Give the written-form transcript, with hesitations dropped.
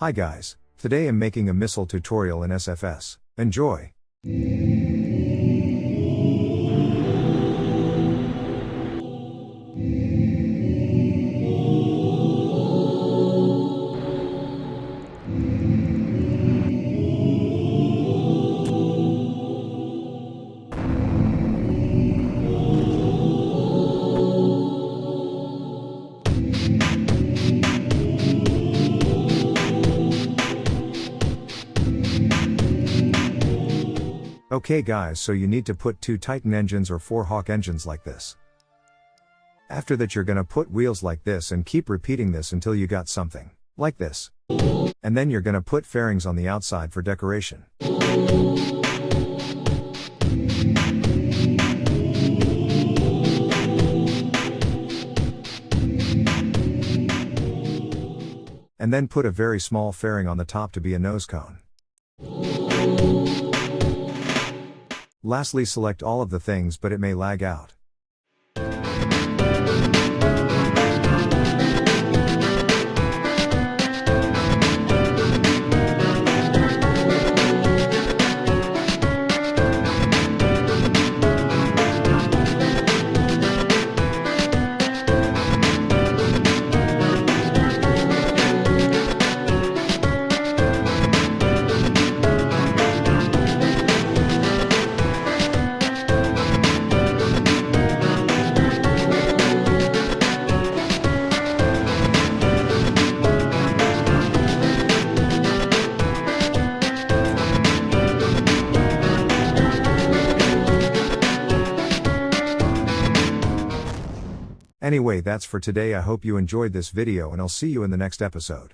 Hi guys, today I'm making a missile tutorial in SFS. Enjoy! Okay guys, so you need to put 2 Titan engines or 4 Hawk engines like this. After that you're gonna put wheels like this and keep repeating this until you got something like this. And then you're gonna put fairings on the outside for decoration. And then put a very small fairing on the top to be a nose cone. Lastly, select all of the things, but it may lag out. Anyway, that's for today. I hope you enjoyed this video and I'll see you in the next episode.